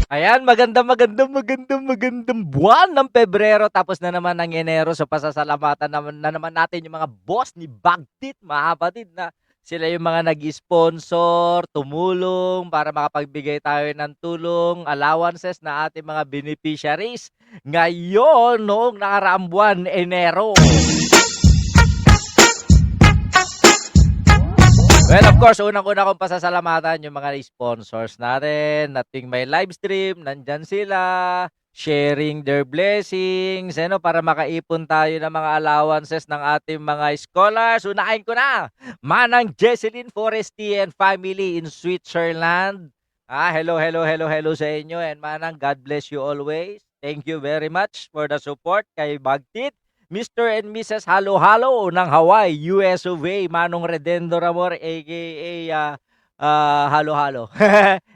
Ayan, magandang buwan ng Pebrero tapos na naman ng Enero. So pasasalamatan naman natin yung mga boss ni Bagtit, mga kapatid, na sila yung mga nag-sponsor, tumulong para makapagbigay tayo ng tulong, allowances na ating mga beneficiaries ngayon noong nakaraang buwan, Enero. Well, of course, unang-una kong pasasalamatan yung mga sponsors natin, nating may live stream, nandyan sila, sharing their blessings, para makaipon tayo ng mga allowances ng ating mga scholars. Unahin ko na, Manang Jesseline Foresti and family in Switzerland. Hello sa inyo, and Manang, God bless you always. Thank you very much for the support kay Bagtit. Mr. and Mrs. Halo-Halo ng Hawaii, US of A, Manong Redendo Ramor, aka Halo-Halo.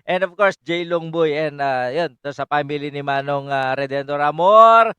And of course, J. Longboy, and yun, to sa family ni Manong Redendo Ramor,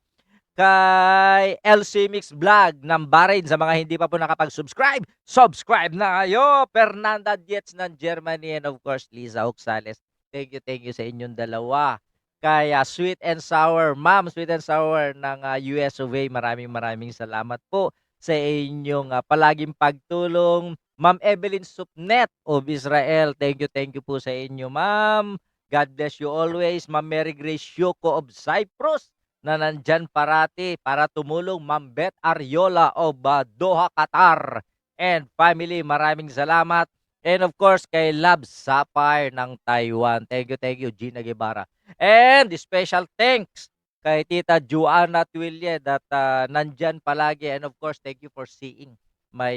kay LC Mix Vlog ng Bahrain. Sa mga hindi pa po nakapag-subscribe, subscribe na kayo. Fernanda Dietz ng Germany, and of course, Liza Oxales. Thank you sa inyong dalawa. Kaya Sweet and Sour, Ma'am Sweet and Sour ng US of A, maraming salamat po sa inyong palaging pagtulong. Ma'am Evelyn Supnet of Israel, thank you po sa inyo, Ma'am. God bless you always. Ma'am Mary Grace Yoko of Cyprus, na nandyan parati para tumulong. Ma'am Beth Ariola of Doha, Qatar, and family, maraming salamat. And of course, kay Love Sapphire ng Taiwan. Thank you, Gina Guevara. And special thanks kay Tita Joanna Twilye that nandyan palagi. And of course, thank you for seeing my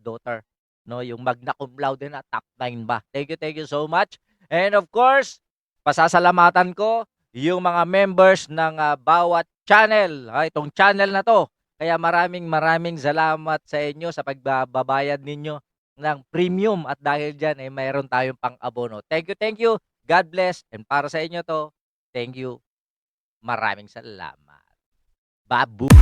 daughter. No, yung magna cum laude na, top 9 ba. Thank you so much. And of course, pasasalamatan ko yung mga members ng bawat channel. Itong channel na to. Kaya maraming salamat sa inyo sa pagbabayad ninyo ng premium, at dahil dyan mayroon tayong pang-abono. Thank you. God bless. And para sa inyo to, thank you. Maraming salamat. Babu.